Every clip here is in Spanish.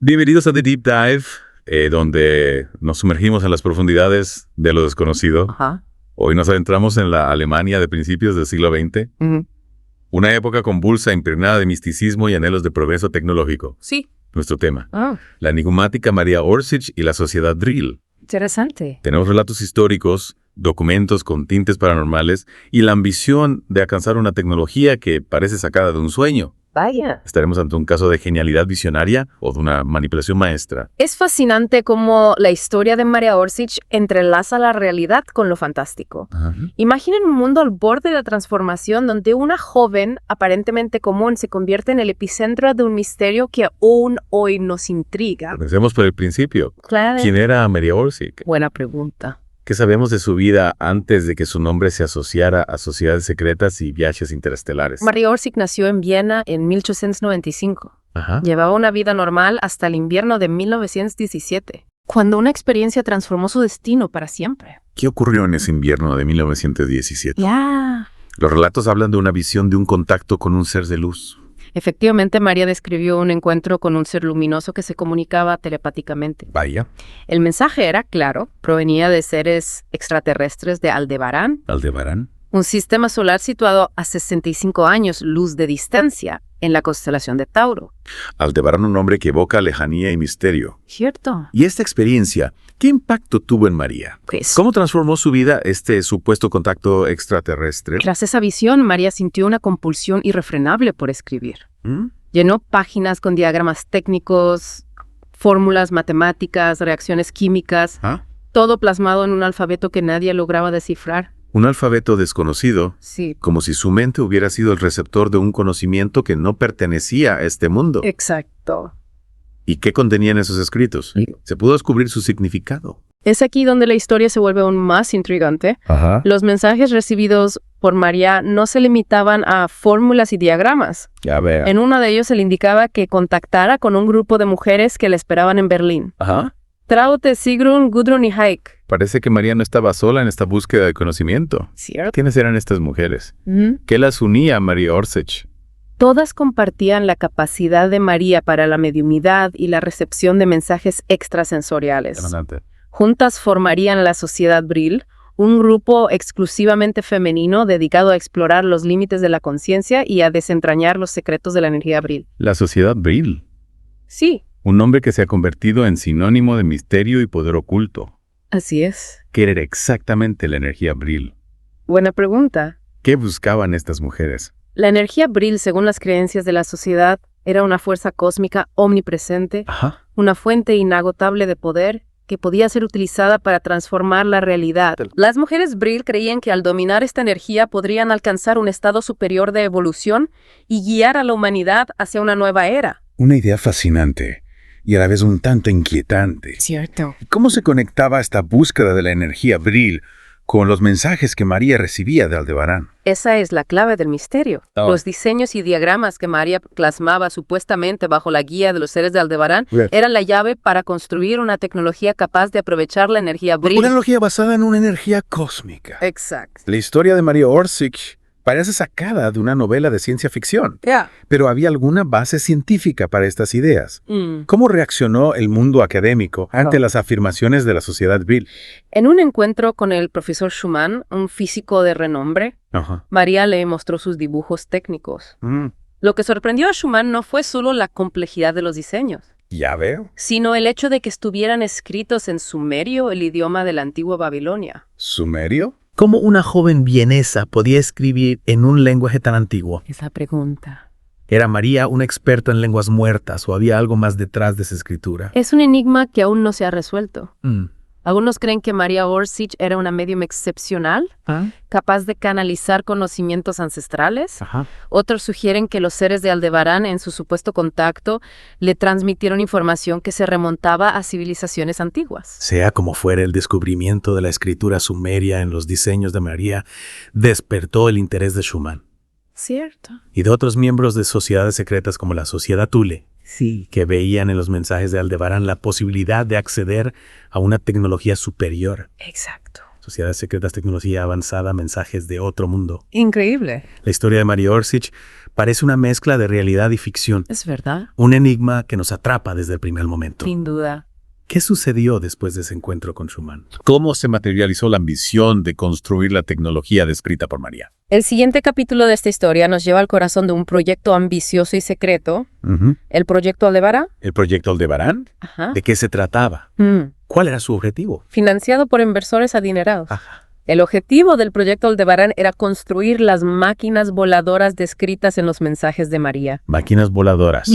Bienvenidos a The Deep Dive, donde nos sumergimos en las profundidades de lo desconocido. Ajá. Hoy nos adentramos en la Alemania de principios del siglo XX, Ujú. una época convulsa, impregnada de misticismo y anhelos de progreso tecnológico. Sí. Nuestro tema, Ah, la enigmática María Orsic y la sociedad Brill. interesante. Tenemos relatos históricos, documentos con tintes paranormales y la ambición de alcanzar una tecnología que parece sacada de un sueño. Vaya. ¿Estaremos ante un caso de genialidad visionaria o de una manipulación maestra? Es fascinante cómo la historia de María Orsic entrelaza la realidad con lo fantástico. Ajá. Imaginen un mundo al borde de la transformación donde una joven aparentemente común se convierte en el epicentro de un misterio que aún hoy nos intriga. Comencemos por el principio. Claro. ¿Quién era María Orsic? Buena pregunta. ¿Qué sabemos de su vida antes de que su nombre se asociara a sociedades secretas y viajes interestelares? María Orsic nació en Viena en 1895. Ajá. Llevaba una vida normal hasta el invierno de 1917, cuando una experiencia transformó su destino para siempre. ¿Qué ocurrió en ese invierno de 1917? Ya. Los relatos hablan de una visión de un contacto con un ser de luz. Efectivamente, María describió un encuentro con un ser luminoso que se comunicaba telepáticamente. Vaya. El mensaje era claro, provenía de seres extraterrestres de Aldebarán, Aldebarán. un sistema solar situado a 65 años luz de distancia en la constelación de Tauro. Aldebarán, un nombre que evoca lejanía y misterio. ¿Cierto? ¿Y esta experiencia, qué impacto tuvo en María? Pues, ¿Cómo transformó su vida este supuesto contacto extraterrestre? tras esa visión, María sintió una compulsión irrefrenable por escribir. ¿Mm? Llenó páginas con diagramas técnicos, fórmulas matemáticas, reacciones químicas, ¿Ah? todo plasmado en un alfabeto que nadie lograba descifrar. Un alfabeto desconocido, Sí, como si su mente hubiera sido el receptor de un conocimiento que no pertenecía a este mundo. exacto. ¿Y qué contenían esos escritos? Sí. Se pudo descubrir su significado. Es aquí donde la historia se vuelve aún más intrigante. Ajá. Los mensajes recibidos por María no se limitaban a fórmulas y diagramas. Ya vea. En uno de ellos se le indicaba que contactara con un grupo de mujeres que le esperaban en Berlín. Ajá. Traute, Sigrun, Gudrun y Heike. Parece que María no estaba sola en esta búsqueda de conocimiento. ¿Cierto? ¿Quiénes eran estas mujeres? Ujú. ¿Qué las unía a María Orsic? Todas compartían la capacidad de María para la mediumidad y la recepción de mensajes extrasensoriales. Juntas formarían la Sociedad Brill, un grupo exclusivamente femenino dedicado a explorar los límites de la conciencia y a desentrañar los secretos de la energía Brill. La sociedad Brill. Sí, Un nombre que se ha convertido en sinónimo de misterio y poder oculto. así es. ¿Qué era exactamente la energía Brill? Buena pregunta. ¿Qué buscaban estas mujeres? La energía Brill, según las creencias de la sociedad, era una fuerza cósmica omnipresente, Ajá. una fuente inagotable de poder que podía ser utilizada para transformar la realidad. Las mujeres Brill creían que al dominar esta energía podrían alcanzar un estado superior de evolución y guiar a la humanidad hacia una nueva era. Una idea fascinante y a la vez un tanto inquietante. Cierto. ¿Cómo se conectaba esta búsqueda de la energía Brill con los mensajes que María recibía de Aldebarán? Esa es la clave del misterio. Oh. Los diseños y diagramas que María plasmaba supuestamente bajo la guía de los seres de Aldebarán Bien. eran la llave para construir una tecnología capaz de aprovechar la energía Brill. Una analogía basada en una energía cósmica. Exacto. La historia de María Orsic parece sacada de una novela de ciencia ficción, Ya. pero había alguna base científica para estas ideas. ¿Cómo reaccionó el mundo académico ante las afirmaciones de la sociedad Brill? En un encuentro con el profesor Schumann, un físico de renombre, Ajá. María le mostró sus dibujos técnicos. Lo que sorprendió a Schumann no fue solo la complejidad de los diseños, Ya veo. sino el hecho de que estuvieran escritos en sumerio, el idioma de la antigua Babilonia. ¿Sumerio? ¿Cómo una joven vienesa podía escribir en un lenguaje tan antiguo? Esa pregunta. ¿Era María una experta en lenguas muertas o había algo más detrás de esa escritura? Es un enigma que aún no se ha resuelto. Mm. Algunos creen que María Orsic era una medium excepcional, capaz de canalizar conocimientos ancestrales. Ajá. Otros sugieren que los seres de Aldebarán, en su supuesto contacto, le transmitieron información que se remontaba a civilizaciones antiguas. Sea como fuera, el descubrimiento de la escritura sumeria en los diseños de María despertó el interés de Schumann Cierto. y de otros miembros de sociedades secretas como la Sociedad Thule, Sí. que veían en los mensajes de Aldebarán la posibilidad de acceder a una tecnología superior. Exacto. Sociedades secretas, tecnología avanzada, mensajes de otro mundo. Increíble. La historia de Maria Orsic parece una mezcla de realidad y ficción. Es verdad. Un enigma que nos atrapa desde el primer momento. Sin duda. ¿Qué sucedió después de ese encuentro con Schumann? ¿Cómo se materializó la ambición de construir la tecnología descrita por María? El siguiente capítulo de esta historia nos lleva al corazón de un proyecto ambicioso y secreto, el Proyecto Aldebarán. ¿El proyecto Aldebarán? Ajá. ¿De qué se trataba? ¿Cuál era su objetivo? Financiado por inversores adinerados. Ajá. El objetivo del Proyecto Aldebarán era construir las máquinas voladoras descritas en los mensajes de María. Máquinas voladoras,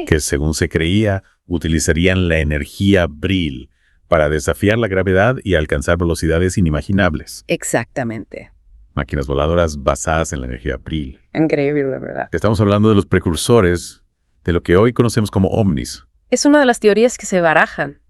que según se creía, utilizarían la energía Brill para desafiar la gravedad y alcanzar velocidades inimaginables. Exactamente. Máquinas voladoras basadas en la energía Brill. Increíble, ¿verdad? Estamos hablando de los precursores de lo que hoy conocemos como ovnis. Es una de las teorías que se barajan.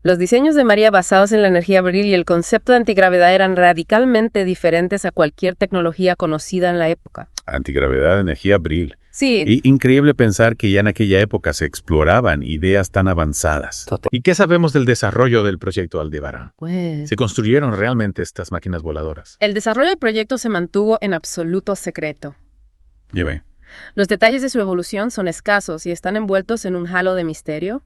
Los diseños de María basados en la energía Brill y el concepto de antigravedad eran radicalmente diferentes a cualquier tecnología conocida en la época. Antigravedad, energía Brill. Sí. Y increíble pensar que ya en aquella época se exploraban ideas tan avanzadas. ¿Y qué sabemos del desarrollo del proyecto Aldebarán? Pues, ¿Se construyeron realmente estas máquinas voladoras? el desarrollo del proyecto se mantuvo en absoluto secreto. Lleve. Los detalles de su evolución son escasos y están envueltos en un halo de misterio.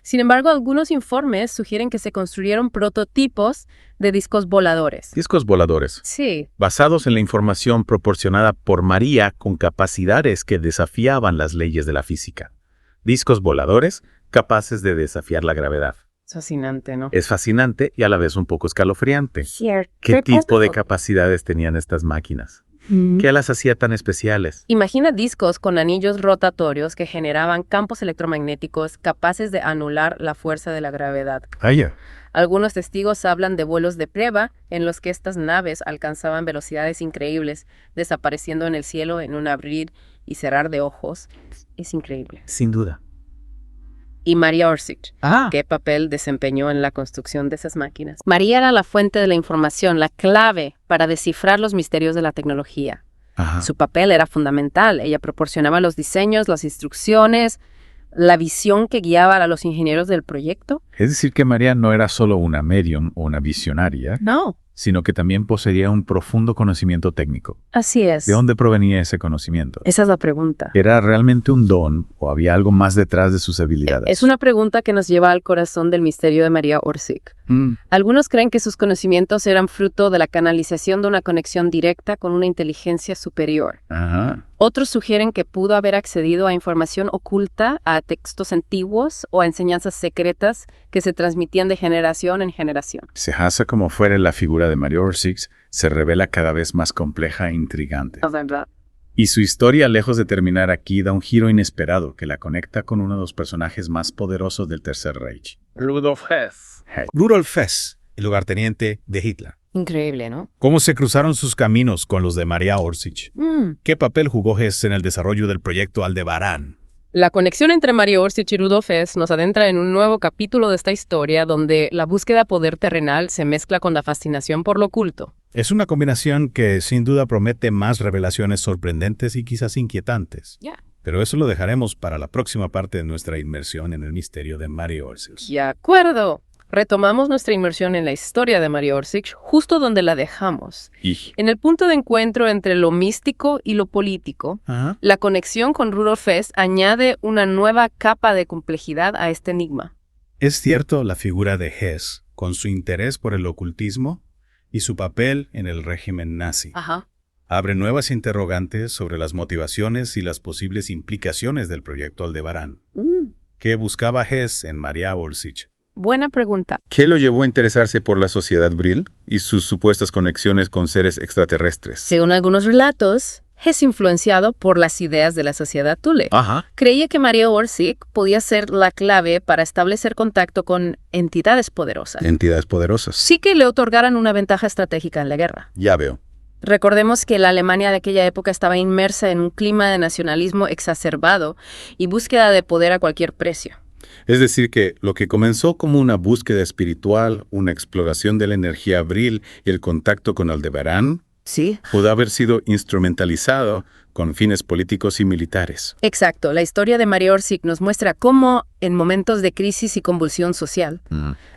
Sin embargo, algunos informes sugieren que se construyeron prototipos de discos voladores. Discos voladores, Sí, basados en la información proporcionada por María con capacidades que desafiaban las leyes de la física. Discos voladores capaces de desafiar la gravedad. es fascinante, ¿no? Es fascinante y a la vez un poco escalofriante. Cierto. ¿Qué tipo de capacidades tenían estas máquinas? ¿Qué las hacía tan especiales? Imagina discos con anillos rotatorios que generaban campos electromagnéticos capaces de anular la fuerza de la gravedad. Algunos testigos hablan de vuelos de prueba en los que estas naves alcanzaban velocidades increíbles, desapareciendo en el cielo en un abrir y cerrar de ojos. Es increíble. Sin duda. Y María Orsic, ¿qué papel desempeñó en la construcción de esas máquinas? María era la fuente de la información, la clave para descifrar los misterios de la tecnología. Ajá. Su papel era fundamental. Ella proporcionaba los diseños, las instrucciones, la visión que guiaba a los ingenieros del proyecto. Es decir, que María no era solo una medium o una visionaria, No, sino que también poseía un profundo conocimiento técnico. así es. ¿De dónde provenía ese conocimiento? Esa es la pregunta. ¿Era realmente un don o había algo más detrás de sus habilidades? Es una pregunta que nos lleva al corazón del misterio de María Orsic. Algunos creen que sus conocimientos eran fruto de la canalización de una conexión directa con una inteligencia superior. Ajá. Otros sugieren que pudo haber accedido a información oculta, a textos antiguos o a enseñanzas secretas que se transmitían de generación en generación. Sea como fuere, la figura de María Orsic se revela cada vez más compleja e intrigante. Es verdad. Y su historia, lejos de terminar aquí, da un giro inesperado que la conecta con uno de los personajes más poderosos del Tercer Reich. Rudolf Hess. Rudolf Hess, el lugarteniente de Hitler. Increíble, ¿no? ¿Cómo se cruzaron sus caminos con los de María Orsic? ¿Qué papel jugó Hess en el desarrollo del proyecto Aldebarán? La conexión entre María Orsic y Rudolf Hess nos adentra en un nuevo capítulo de esta historia donde la búsqueda de poder terrenal se mezcla con la fascinación por lo oculto. Es una combinación que sin duda promete más revelaciones sorprendentes y quizás inquietantes. Pero eso lo dejaremos para la próxima parte de nuestra inmersión en el misterio de María Orsic. De acuerdo. Retomamos nuestra inmersión en la historia de María Orsic justo donde la dejamos. En el punto de encuentro entre lo místico y lo político, Ajá. la conexión con Rudolf Hess añade una nueva capa de complejidad a este enigma. Es cierto, la figura de Hess, con su interés por el ocultismo y su papel en el régimen nazi, Ajá. abre nuevas interrogantes sobre las motivaciones y las posibles implicaciones del proyecto Aldebarán. ¿Qué buscaba Hess en María Orsic? Buena pregunta. ¿Qué lo llevó a interesarse por la sociedad Brill y sus supuestas conexiones con seres extraterrestres? Según algunos relatos, Hess, influenciado por las ideas de la sociedad Thule, Ajá. creía que María Orsic podía ser la clave para establecer contacto con entidades poderosas. Entidades poderosas. Sí que le otorgaran una ventaja estratégica en la guerra. Ya veo. Recordemos que la Alemania de aquella época estaba inmersa en un clima de nacionalismo exacerbado y búsqueda de poder a cualquier precio. Es decir, que lo que comenzó como una búsqueda espiritual, una exploración de la energía Brill y el contacto con Aldebarán, Sí. Pudo haber sido instrumentalizado con fines políticos y militares. Exacto. La historia de Maria Orsic nos muestra cómo, en momentos de crisis y convulsión social,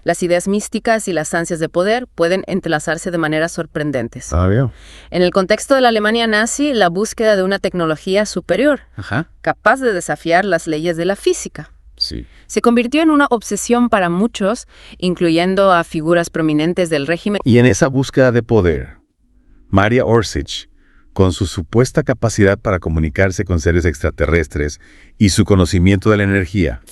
las ideas místicas y las ansias de poder pueden entrelazarse de maneras sorprendentes. En el contexto de la Alemania nazi, la búsqueda de una tecnología superior, capaz de desafiar las leyes de la física, se convirtió en una obsesión para muchos, incluyendo a figuras prominentes del régimen. Y en esa búsqueda de poder, Maria Orsic, con su supuesta capacidad para comunicarse con seres extraterrestres y su conocimiento de la energía,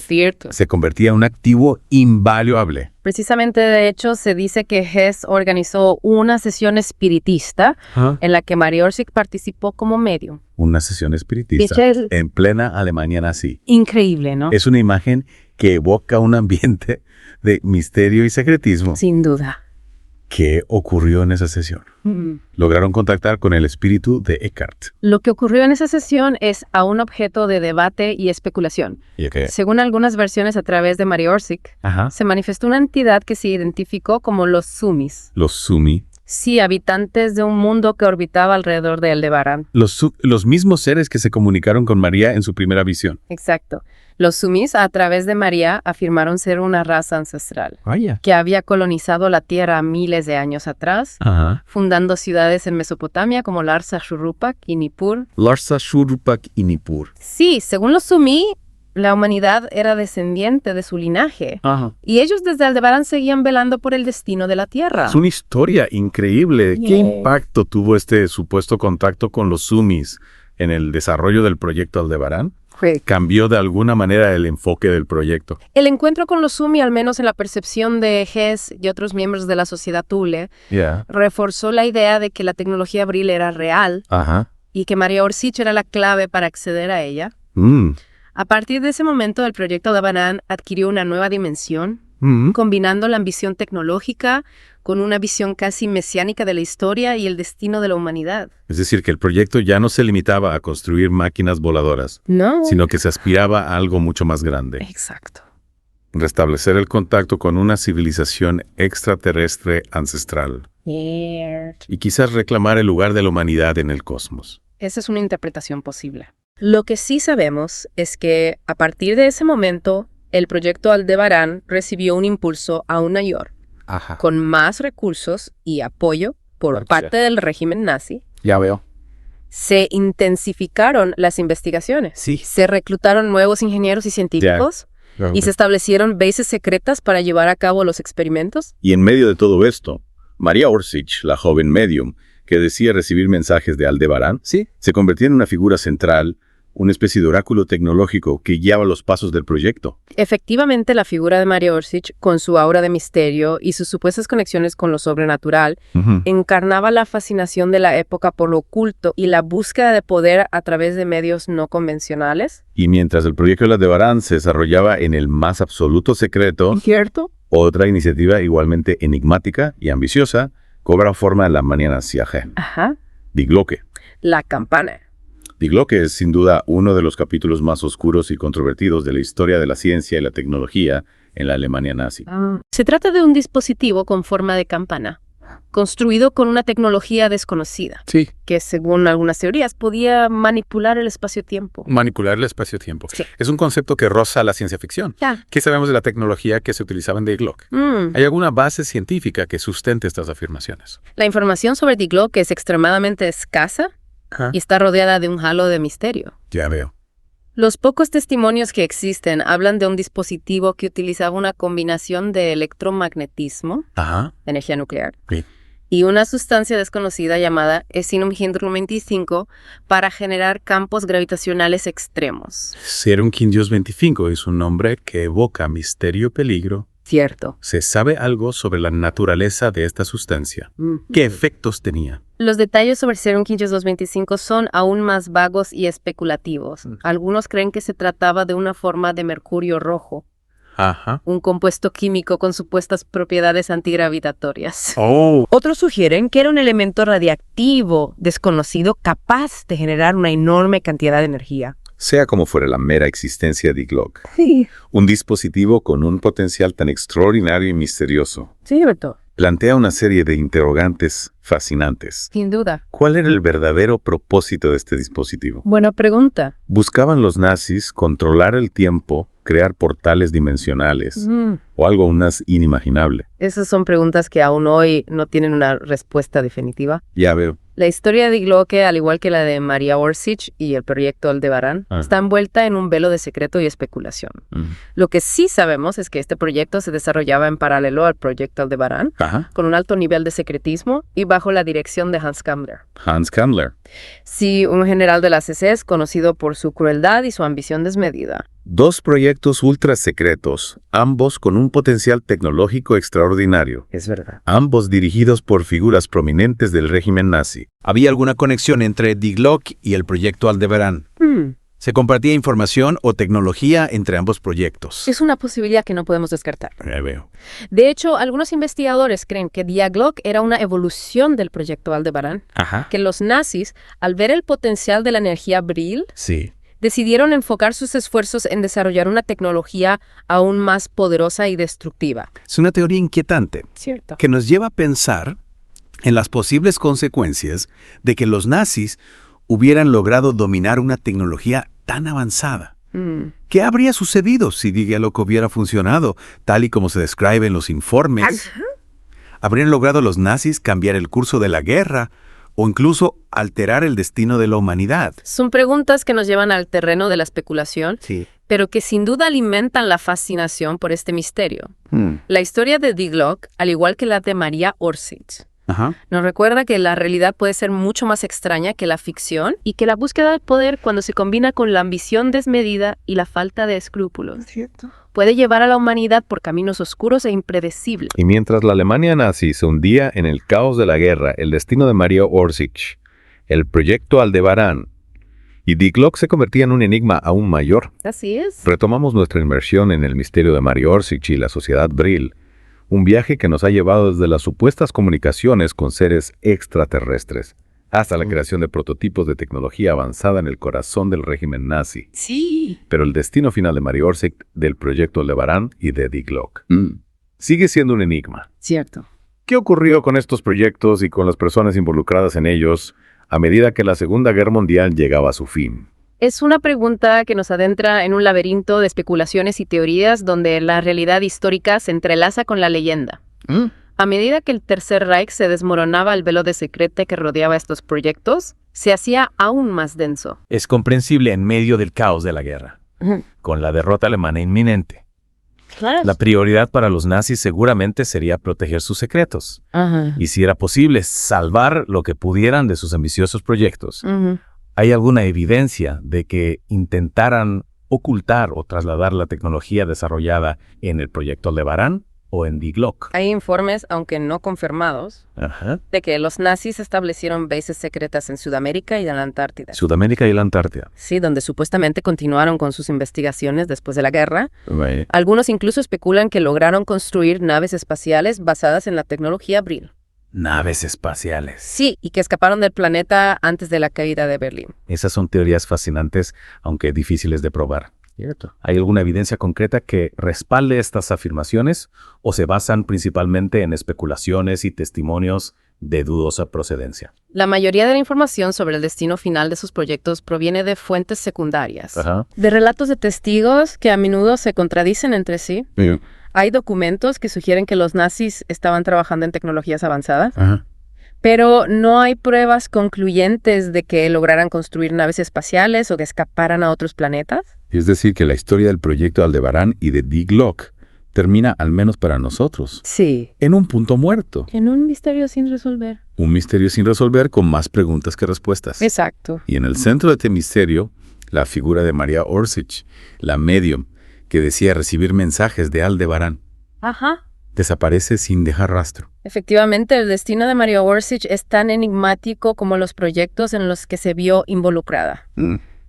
se convertía en un activo invaluable. Precisamente, de hecho, se dice que Hess organizó una sesión espiritista en la que Maria Orsic participó como medium. Una sesión espiritista en plena Alemania nazi. Increíble, ¿no? Es una imagen que evoca un ambiente de misterio y secretismo. Sin duda. ¿Qué ocurrió en esa sesión? Lograron contactar con el espíritu de Eckhart. Lo que ocurrió en esa sesión es aún objeto de debate y especulación. Según algunas versiones a través de Maria Orsic, se manifestó una entidad que se identificó como los Sumis. ¿Los Sumi? Sí, habitantes de un mundo que orbitaba alrededor de Aldebarán. Los mismos seres que se comunicaron con María en su primera visión. Exacto. Los Sumis, a través de María, afirmaron ser una raza ancestral que había colonizado la Tierra miles de años atrás, fundando ciudades en Mesopotamia como Larsa, Shuruppak y Nippur. Larsa, Shuruppak y Nippur. Sí, según los Sumi, la humanidad era descendiente de su linaje. Y ellos desde Aldebarán seguían velando por el destino de la Tierra. Es una historia increíble. ¿Qué impacto tuvo este supuesto contacto con los Sumis en el desarrollo del proyecto Aldebarán? Cambió de alguna manera el enfoque del proyecto. El encuentro con los Sumi, al menos en la percepción de Hess y otros miembros de la sociedad Thule, reforzó la idea de que la tecnología Brill era real y que Maria Orsic era la clave para acceder a ella. A partir de ese momento, el proyecto Aldebarán adquirió una nueva dimensión, combinando la ambición tecnológica con una visión casi mesiánica de la historia y el destino de la humanidad. Es decir, que el proyecto ya no se limitaba a construir máquinas voladoras, sino que se aspiraba a algo mucho más grande. Exacto. Restablecer el contacto con una civilización extraterrestre ancestral. Y quizás reclamar el lugar de la humanidad en el cosmos. Esa es una interpretación posible. Lo que sí sabemos es que, a partir de ese momento, el proyecto Aldebarán recibió un impulso aún mayor, con más recursos y apoyo por parte del régimen nazi. Ya veo. Se intensificaron las investigaciones. Se reclutaron nuevos ingenieros y científicos y se establecieron bases secretas para llevar a cabo los experimentos. Y en medio de todo esto, Maria Orsic, la joven medium, que decía recibir mensajes de Aldebarán, se convirtió en una figura central, una especie de oráculo tecnológico que guiaba los pasos del proyecto. Efectivamente, la figura de Maria Orsic, con su aura de misterio y sus supuestas conexiones con lo sobrenatural, encarnaba la fascinación de la época por lo oculto y la búsqueda de poder a través de medios no convencionales. Y mientras el proyecto de Aldebarán se desarrollaba en el más absoluto secreto, otra iniciativa igualmente enigmática y ambiciosa cobra forma en la Alemania nazi. Die Glocke. La campana. Die Glocke es sin duda uno de los capítulos más oscuros y controvertidos de la historia de la ciencia y la tecnología en la Alemania nazi. Se trata de un dispositivo con forma de campana, construido con una tecnología desconocida, que según algunas teorías podía manipular el espacio-tiempo. Manipular el espacio-tiempo. Es un concepto que roza la ciencia ficción. ¿Qué sabemos de la tecnología que se utilizaba en Die Glocke? ¿Hay alguna base científica que sustente estas afirmaciones? La información sobre Die Glocke es extremadamente escasa y está rodeada de un halo de misterio. Ya veo. Los pocos testimonios que existen hablan de un dispositivo que utilizaba una combinación de electromagnetismo, energía nuclear, y una sustancia desconocida llamada Xenum-125 para generar campos gravitacionales extremos. Xenum-125 es un nombre que evoca misterio y peligro. Cierto. ¿Se sabe algo sobre la naturaleza de esta sustancia? ¿Qué efectos tenía? Los detalles sobre Xenum-125 son aún más vagos y especulativos. Algunos creen que se trataba de una forma de mercurio rojo. Un compuesto químico con supuestas propiedades antigravitatorias. Otros sugieren que era un elemento radiactivo desconocido capaz de generar una enorme cantidad de energía. Sea como fuera la mera existencia de Die Glocke. Un dispositivo con un potencial tan extraordinario y misterioso. Sí, Beto. plantea una serie de interrogantes fascinantes. Sin duda. ¿Cuál era el verdadero propósito de este dispositivo? Buena pregunta. ¿Buscaban los nazis controlar el tiempo, crear portales dimensionales o algo aún más inimaginable? Esas son preguntas que aún hoy no tienen una respuesta definitiva. Ya veo. La historia de Die Glocke, al igual que la de María Orsic y el proyecto Aldebarán, está envuelta en un velo de secreto y especulación. Lo que sí sabemos es que este proyecto se desarrollaba en paralelo al proyecto Aldebarán, con un alto nivel de secretismo y bajo la dirección de Hans Kammler. Hans Kammler. Sí, un general de las SS conocido por su crueldad y su ambición desmedida. 2 proyectos ultra secretos, ambos con un potencial tecnológico extraordinario. Es verdad. Ambos dirigidos por figuras prominentes del régimen nazi. ¿Había alguna conexión entre Die Glocke y el proyecto Aldebarán? ¿Se compartía información o tecnología entre ambos proyectos? Es una posibilidad que no podemos descartar. Ya veo. De hecho, algunos investigadores creen que Die Glocke era una evolución del proyecto Aldebarán. Que los nazis, al ver el potencial de la energía Brill, decidieron enfocar sus esfuerzos en desarrollar una tecnología aún más poderosa y destructiva. Es una teoría inquietante. Cierto. Que nos lleva a pensar en las posibles consecuencias de que los nazis hubieran logrado dominar una tecnología tan avanzada. ¿Qué habría sucedido si Die Glocke hubiera funcionado tal y como se describe en los informes? ¿Habrían logrado los nazis cambiar el curso de la guerra o incluso alterar el destino de la humanidad? Son preguntas que nos llevan al terreno de la especulación, pero que sin duda alimentan la fascinación por este misterio. La historia de Die Glocke, al igual que la de María Orsic, nos recuerda que la realidad puede ser mucho más extraña que la ficción y que la búsqueda del poder, cuando se combina con la ambición desmedida y la falta de escrúpulos, puede llevar a la humanidad por caminos oscuros e impredecibles. Y mientras la Alemania nazi se hundía en el caos de la guerra, el destino de María Orsic, el proyecto Aldebarán y Die Glocke se convertía en un enigma aún mayor. Así es. Retomamos nuestra inmersión en el misterio de María Orsic y la sociedad Brill, un viaje que nos ha llevado desde las supuestas comunicaciones con seres extraterrestres hasta la creación de prototipos de tecnología avanzada en el corazón del régimen nazi. Sí. Pero el destino final de María Orsic, del proyecto Aldebarán y de Die Glocke sigue siendo un enigma. Cierto. ¿Qué ocurrió con estos proyectos y con las personas involucradas en ellos a medida que la Segunda Guerra Mundial llegaba a su fin? Es una pregunta que nos adentra en un laberinto de especulaciones y teorías donde la realidad histórica se entrelaza con la leyenda. A medida que el Tercer Reich se desmoronaba, el velo de secreto que rodeaba estos proyectos se hacía aún más denso. Es comprensible en medio del caos de la guerra, con la derrota alemana inminente. Claro. La prioridad para los nazis seguramente sería proteger sus secretos. Y si era posible, salvar lo que pudieran de sus ambiciosos proyectos. ¿Hay alguna evidencia de que intentaran ocultar o trasladar la tecnología desarrollada en el proyecto Aldebarán o en Die Glocke? Hay informes, aunque no confirmados, de que los nazis establecieron bases secretas en Sudamérica y en la Antártida. Sudamérica y la Antártida. Sí, donde supuestamente continuaron con sus investigaciones después de la guerra. Algunos incluso especulan que lograron construir naves espaciales basadas en la tecnología Brill. Naves espaciales. Sí, y que escaparon del planeta antes de la caída de Berlín. Esas son teorías fascinantes, aunque difíciles de probar. ¿Hay alguna evidencia concreta que respalde estas afirmaciones o se basan principalmente en especulaciones y testimonios de dudosa procedencia? La mayoría de la información sobre el destino final de sus proyectos proviene de fuentes secundarias, de relatos de testigos que a menudo se contradicen entre sí. Hay documentos que sugieren que los nazis estaban trabajando en tecnologías avanzadas, pero no hay pruebas concluyentes de que lograran construir naves espaciales o que escaparan a otros planetas. Es decir, que la historia del proyecto Aldebarán y de Die Glocke termina, al menos para nosotros, en un punto muerto. En un misterio sin resolver. Un misterio sin resolver con más preguntas que respuestas. Exacto. Y en el centro de este misterio, la figura de María Orsic, la medium, que decía recibir mensajes de Aldebarán. Desaparece sin dejar rastro. Efectivamente, el destino de María Orsic es tan enigmático como los proyectos en los que se vio involucrada.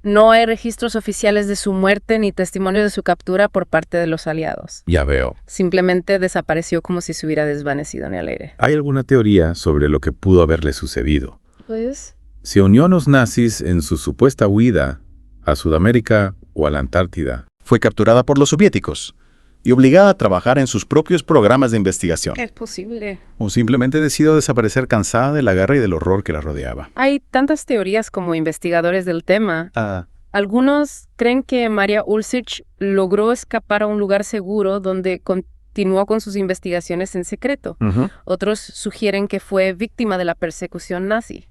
No hay registros oficiales de su muerte ni testimonios de su captura por parte de los aliados. Ya veo. Simplemente desapareció como si se hubiera desvanecido en el aire. ¿Hay alguna teoría sobre lo que pudo haberle sucedido? Pues... ¿Se unió a los nazis en su supuesta huida a Sudamérica o a la Antártida? Fue capturada por los soviéticos. y obligada a trabajar en sus propios programas de investigación. Es posible. O simplemente decidió desaparecer cansada de la guerra y del horror que la rodeaba. Hay tantas teorías como investigadores del tema. Algunos creen que Maria Ulrich logró escapar a un lugar seguro donde continuó con sus investigaciones en secreto. Otros sugieren que fue víctima de la persecución nazi,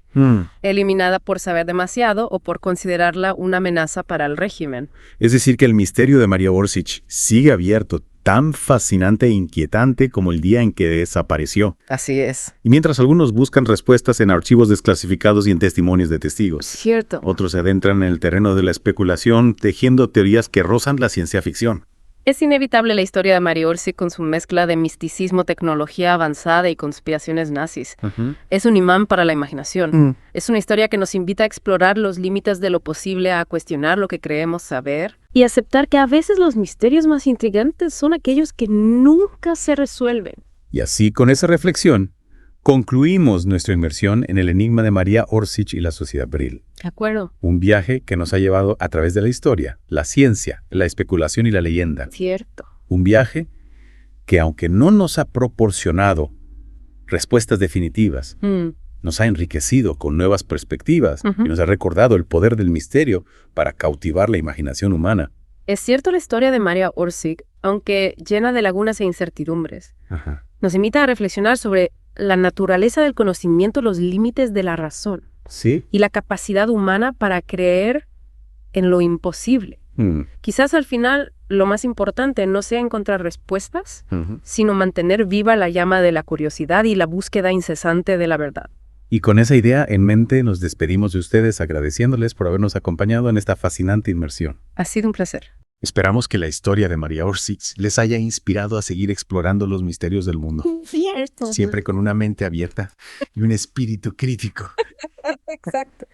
eliminada por saber demasiado o por considerarla una amenaza para el régimen. Es decir, que el misterio de Maria Ulrich sigue abierto, tan fascinante e inquietante como el día en que desapareció. Así es. Y mientras algunos buscan respuestas en archivos desclasificados y en testimonios de testigos. Cierto. Otros se adentran en el terreno de la especulación, tejiendo teorías que rozan la ciencia ficción. Es inevitable la historia de Maria Ulrich con su mezcla de misticismo, tecnología avanzada y conspiraciones nazis. Es un imán para la imaginación. Es una historia que nos invita a explorar los límites de lo posible, a cuestionar lo que creemos saber y aceptar que a veces los misterios más intrigantes son aquellos que nunca se resuelven. Y así, con esa reflexión, concluimos nuestra inmersión en el enigma de Maria Ulrich y la Sociedad Brill. De acuerdo. Un viaje que nos ha llevado a través de la historia, la ciencia, la especulación y la leyenda. Cierto. Un viaje que, aunque no nos ha proporcionado respuestas definitivas, nos ha enriquecido con nuevas perspectivas y nos ha recordado el poder del misterio para cautivar la imaginación humana. Es cierto, la historia de Maria Ulrich, aunque llena de lagunas e incertidumbres, nos invita a reflexionar sobre la naturaleza del conocimiento, los límites de la razón. Sí. Y la capacidad humana para creer en lo imposible. Quizás al final lo más importante no sea encontrar respuestas, sino mantener viva la llama de la curiosidad y la búsqueda incesante de la verdad. Y con esa idea en mente nos despedimos de ustedes agradeciéndoles por habernos acompañado en esta fascinante inmersión. Ha sido un placer. Esperamos que la historia de Maria Ulrich les haya inspirado a seguir explorando los misterios del mundo. Cierto. Siempre con una mente abierta y un espíritu crítico. Exacto.